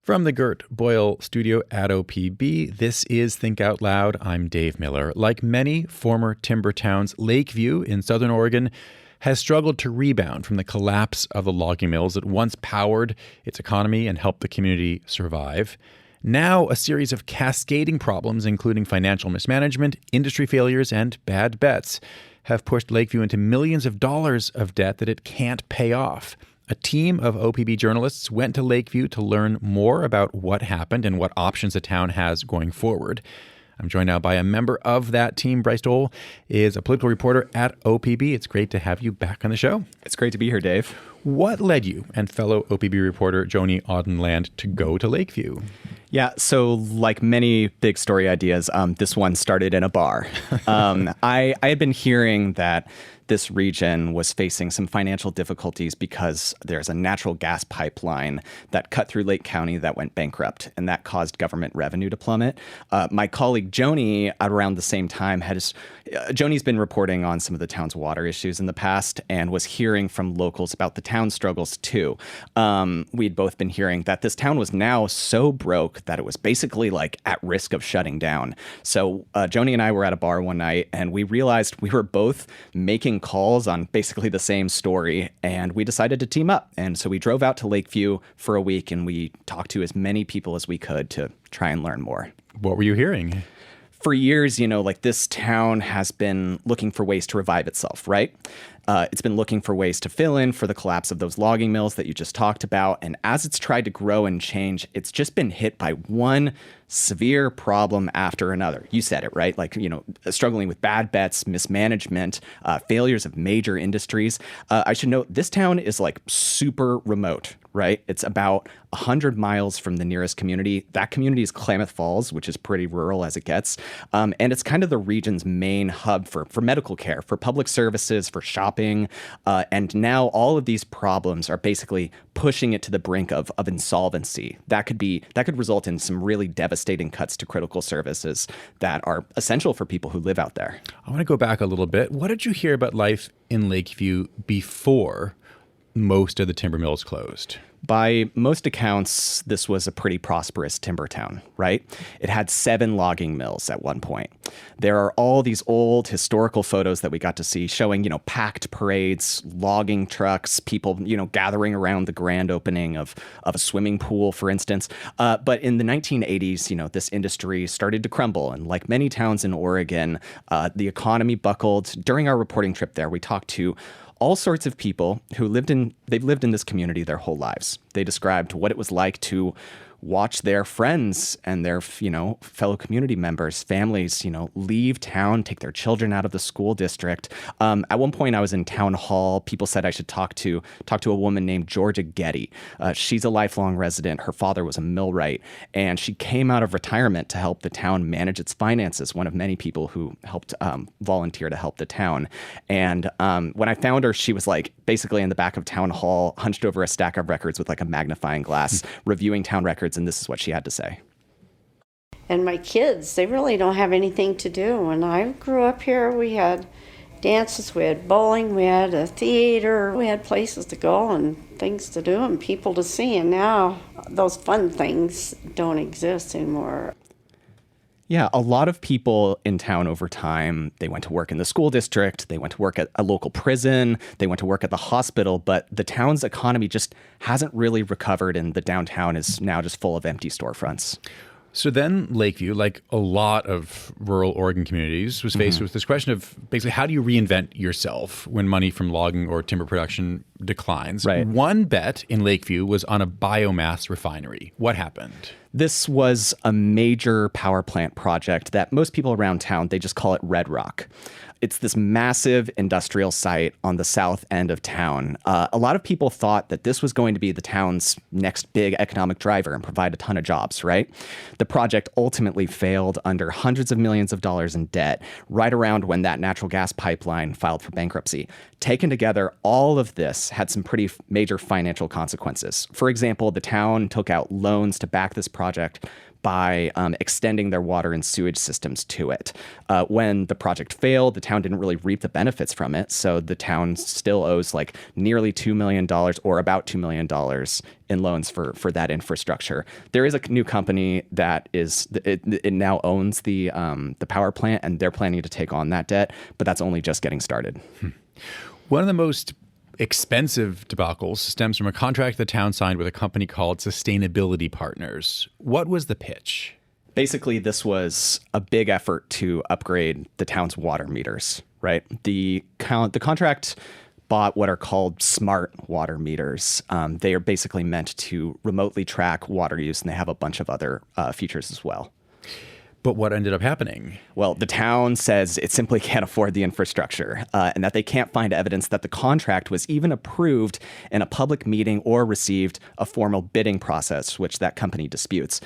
From the Gert Boyle studio at OPB, this is Think Out Loud. I'm Dave Miller. Like many former timber towns, Lakeview in southern Oregon has struggled to rebound from the collapse of the logging mills that once powered its economy and helped the community survive. Now, a series of cascading problems, including financial mismanagement, industry failures, and bad bets, have pushed Lakeview into millions of dollars of debt that it can't pay off. A team of OPB journalists went to Lakeview to learn more about what happened and what options the town has going forward. I'm joined now by a member of that team. Bryce Dole is a political reporter at OPB. It's great to have you back on the show. It's great to be here, Dave. What led you and fellow OPB reporter Joni Audenland to go to Lakeview? Yeah, so like many big story ideas, this one started in a bar. I had been hearing that this region was facing some financial difficulties because there's a natural gas pipeline that cut through Lake County that went bankrupt, and that caused government revenue to plummet. My colleague Joni, at around the same time, Joni's been reporting on some of the town's water issues in the past and was hearing from locals about the town's struggles too. We'd both been hearing that this town was now so broke that it was basically like at risk of shutting down. So Joni and I were at a bar one night, and we realized we were both making calls on basically the same story, and we decided to team up. And so we drove out to Lakeview for a week, and we talked to as many people as we could to try and learn more. What were you hearing? For years, this town has been looking for ways to revive itself, right? It's been looking for ways to fill in for the collapse of those logging mills that you just talked about. And as it's tried to grow and change, it's just been hit by one severe problem after another. You said it, right? Struggling with bad bets, mismanagement, failures of major industries. I should note, this town is super remote, right? It's about 100 miles from the nearest community. That community is Klamath Falls, which is pretty rural as it gets. And it's kind of the region's main hub for medical care, for public services, for shopping. And now all of these problems are basically pushing it to the brink of insolvency. That could result in some really devastating cuts to critical services that are essential for people who live out there. I want to go back a little bit. What did you hear about life in Lakeview before most of the timber mills closed? By most accounts, this was a pretty prosperous timber town, right? It had 7 logging mills at one point. There are all these old historical photos that we got to see showing, packed parades, logging trucks, people, gathering around the grand opening of a swimming pool, for instance. But in the 1980s, this industry started to crumble. And like many towns in Oregon, the economy buckled. During our reporting trip there, we talked to all sorts of people who they've lived in this community their whole lives. They described what it was like to watch their friends and their, fellow community members, families, leave town, take their children out of the school district. At one point I was in town hall. People said I should talk to a woman named Georgia Getty. She's a lifelong resident. Her father was a millwright, and she came out of retirement to help the town manage its finances. One of many people who helped volunteer to help the town. And when I found her, she was basically in the back of town hall, hunched over a stack of records with a magnifying glass, reviewing town records. And this is what she had to say. And my kids, they really don't have anything to do. When I grew up here, we had dances, we had bowling, we had a theater, we had places to go and things to do and people to see. And now those fun things don't exist anymore. Yeah, a lot of people in town over time, they went to work in the school district, they went to work at a local prison, they went to work at the hospital, but the town's economy just hasn't really recovered, and the downtown is now just full of empty storefronts. So then Lakeview, like a lot of rural Oregon communities, was faced with this question of basically how do you reinvent yourself when money from logging or timber production declines? Right. One bet in Lakeview was on a biomass refinery. What happened? This was a major power plant project that most people around town, they just call it Red Rock. It's this massive industrial site on the south end of town. A lot of people thought that this was going to be the town's next big economic driver and provide a ton of jobs, right? The project ultimately failed under hundreds of millions of dollars in debt, right around when that natural gas pipeline filed for bankruptcy. Taken together, all of this had some pretty major financial consequences. For example, the town took out loans to back this project, by extending their water and sewage systems to it. When the project failed, the town didn't really reap the benefits from it. So the town still owes like nearly $2 million or about $2 million in loans for that infrastructure. There is a new company that it now owns the power plant, and they're planning to take on that debt, but that's only just getting started. One of the most expensive debacles stems from a contract the town signed with a company called Sustainability Partners. What was the pitch? Basically, this was a big effort to upgrade the town's water meters, right? The contract bought what are called smart water meters. They are basically meant to remotely track water use, and they have a bunch of other features as well. But what ended up happening? Well, the town says it simply can't afford the infrastructure and that they can't find evidence that the contract was even approved in a public meeting or received a formal bidding process, which that company disputes.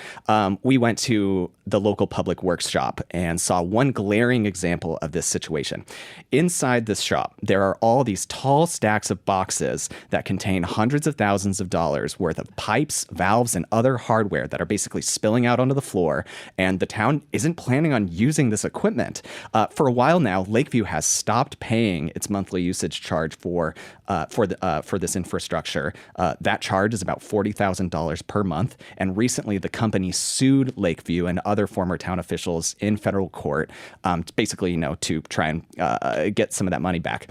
We went to the local public works shop and saw one glaring example of this situation. Inside this shop, there are all these tall stacks of boxes that contain hundreds of thousands of dollars worth of pipes, valves, and other hardware that are basically spilling out onto the floor, and the town isn't planning on using this equipment. For a while now, Lakeview has stopped paying its monthly usage charge for this infrastructure. That charge is about $40,000 per month, and recently the company sued Lakeview and other former town officials in federal court, basically, to try and get some of that money back.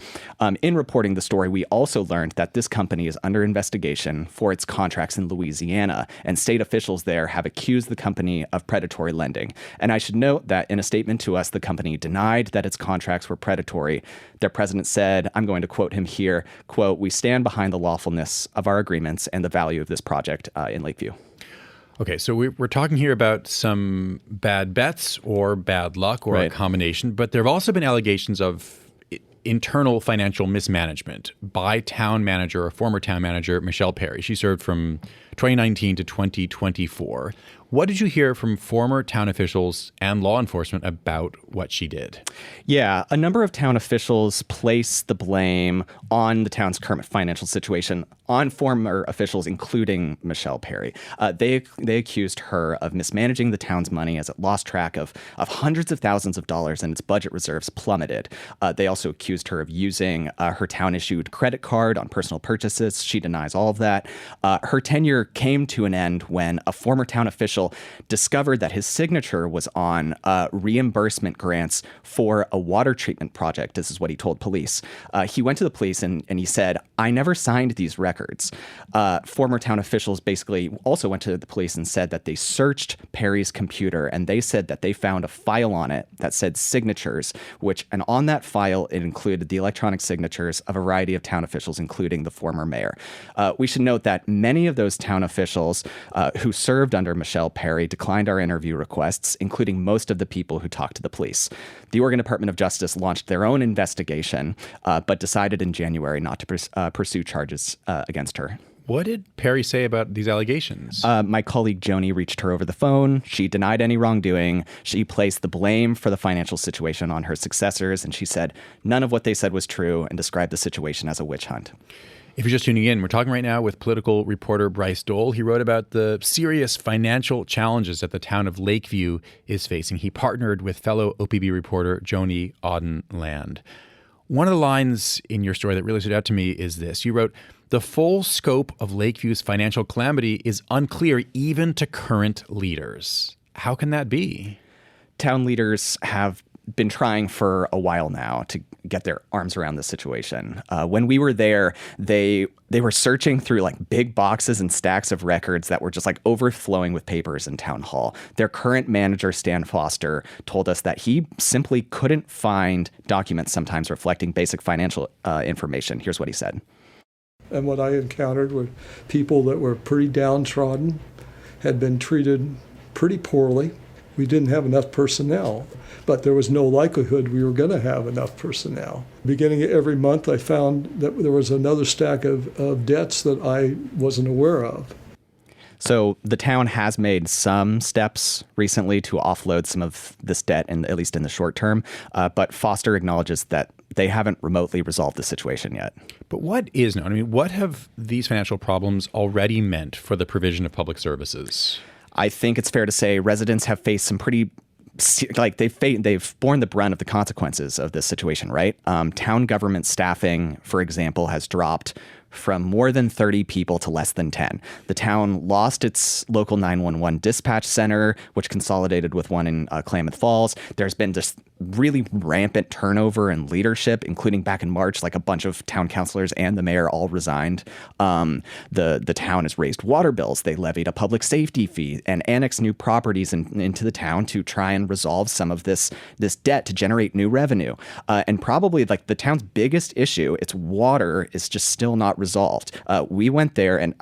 In reporting the story, we also learned that this company is under investigation for its contracts in Louisiana, and state officials there have accused the company of predatory lending. And I should note that in a statement to us, the company denied that its contracts were predatory. Their president said, I'm going to quote him here, quote, "We stand behind the lawfulness of our agreements and the value of this project in Lakeview." Okay, so we're talking here about some bad bets or bad luck or a combination, but there have also been allegations of internal financial mismanagement by town manager, or former town manager, Michelle Perry. She served from 2019 to 2024. What did you hear from former town officials and law enforcement about what she did? Yeah, a number of town officials place the blame on the town's current financial situation on former officials, including Michelle Perry. They accused her of mismanaging the town's money as it lost track of hundreds of thousands of dollars and its budget reserves plummeted. They also accused her of using her town-issued credit card on personal purchases. She denies all of that. Her tenure came to an end when a former town official discovered that his signature was on reimbursement grants for a water treatment project. This is what he told police. He went to the police and he said, "I never signed these records." Former town officials basically also went to the police and said that they searched Perry's computer, and they said that they found a file on it that said signatures, and on that file, it included the electronic signatures of a variety of town officials, including the former mayor. We should note that many of those town officials who served under Michelle Perry declined our interview requests, including most of the people who talked to the police. The Oregon Department of Justice launched their own investigation, but decided in January not to pursue charges against her. What did Perry say about these allegations? My colleague Joni reached her over the phone. She denied any wrongdoing. She placed the blame for the financial situation on her successors, and she said none of what they said was true and described the situation as a witch hunt. If you're just tuning in, we're talking right now with political reporter Bryce Dole. He wrote about the serious financial challenges that the town of Lakeview is facing. He partnered with fellow OPB reporter Joni Auden-Land. One of the lines in your story that really stood out to me is this. You wrote, "The full scope of Lakeview's financial calamity is unclear even to current leaders." How can that be? Town leaders have been trying for a while now to get their arms around the situation. When we were there, they were searching through like big boxes and stacks of records that were just like overflowing with papers in town hall. Their current manager, Stan Foster, told us that he simply couldn't find documents sometimes reflecting basic financial information. Here's what he said. And what I encountered were people that were pretty downtrodden, had been treated pretty poorly. We didn't have enough personnel, but there was no likelihood we were going to have enough personnel. Beginning of every month, I found that there was another stack of debts that I wasn't aware of. So the town has made some steps recently to offload some of this debt, at least in the short term, but Foster acknowledges that they haven't remotely resolved the situation yet. But what is known? I mean, what have these financial problems already meant for the provision of public services? I think it's fair to say residents have faced some pretty they've borne the brunt of the consequences of this situation, right? Town government staffing, for example, has dropped from more than 30 people to less than 10. The town lost its local 911 dispatch center, which consolidated with one in Klamath Falls. There's been just really rampant turnover in leadership, including back in March, like a bunch of town councilors and the mayor all resigned. The town has raised water bills. They levied a public safety fee and annexed new properties into the town to try and resolve some of this debt to generate new revenue. And probably like the town's biggest issue, its water, is just still not resolved. We went there, and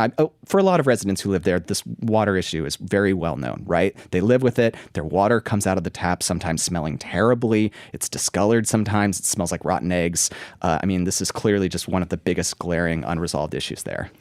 for a lot of residents who live there, this water issue is very well known, right? They live with it. Their water comes out of the tap, sometimes smelling terribly. It's discolored sometimes. It smells like rotten eggs. I mean, this is clearly just one of the biggest glaring unresolved issues there.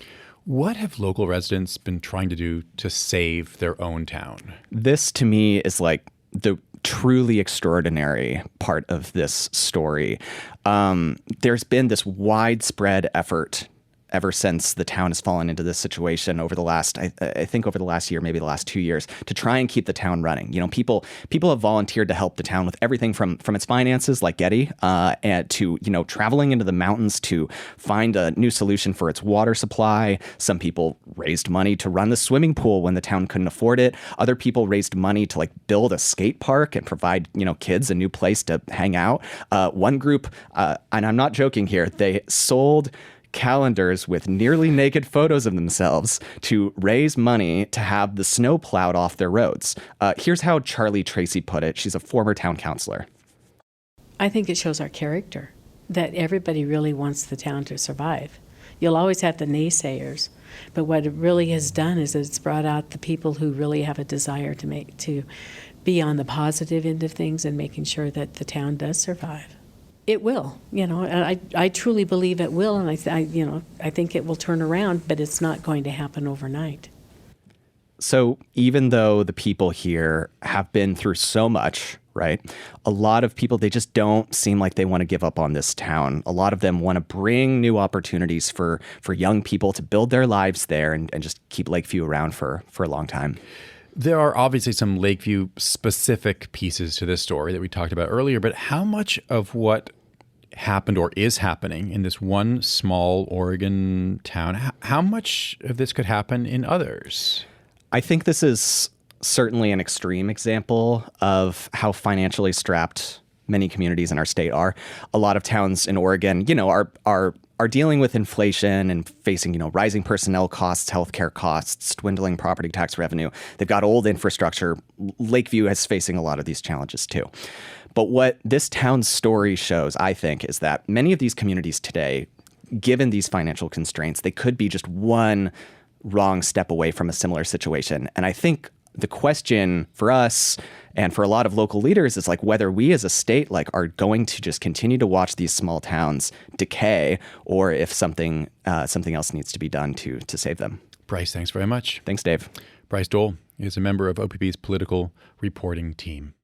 What have local residents been trying to do to save their own town? This, to me, is like the truly extraordinary part of this story. There's been this widespread effort ever since the town has fallen into this situation over the last, I think over the last year, maybe the last 2 years, to try and keep the town running. You know, people have volunteered to help the town with everything from its finances, like Getty, and to, you know, traveling into the mountains to find a new solution for its water supply. Some people raised money to run the swimming pool when the town couldn't afford it. Other people raised money to like build a skate park and provide, you know, kids a new place to hang out. One group, and I'm not joking here, they sold calendars with nearly naked photos of themselves to raise money to have the snow plowed off their roads. Here's how Charlie Tracy put it. She's a former town councilor. I think it shows our character, that everybody really wants the town to survive. You'll always have the naysayers, but what it really has done is it's brought out the people who really have a desire to be on the positive end of things and making sure that the town does survive. It will, you know. I truly believe it will, and I think it will turn around, but it's not going to happen overnight. So even though the people here have been through so much, right, a lot of people, they just don't seem like they want to give up on this town. A lot of them want to bring new opportunities for young people to build their lives there and just keep Lakeview around for a long time. There are obviously some Lakeview-specific pieces to this story that we talked about earlier, but how much of what happened or is happening in this one small Oregon town, how much of this could happen in others? I think this is certainly an extreme example of how financially strapped many communities in our state are. A lot of towns in Oregon, you know, are dealing with inflation and facing, you know, rising personnel costs, healthcare costs, dwindling property tax revenue. They've got old infrastructure. Lakeview is facing a lot of these challenges too. But what this town's story shows, I think, is that many of these communities today, given these financial constraints, they could be just one wrong step away from a similar situation. And I think the question for us and for a lot of local leaders is like whether we as a state like are going to just continue to watch these small towns decay, or if something else needs to be done to save them. Bryce, thanks very much. Thanks, Dave. Bryce Dole is a member of OPB's political reporting team.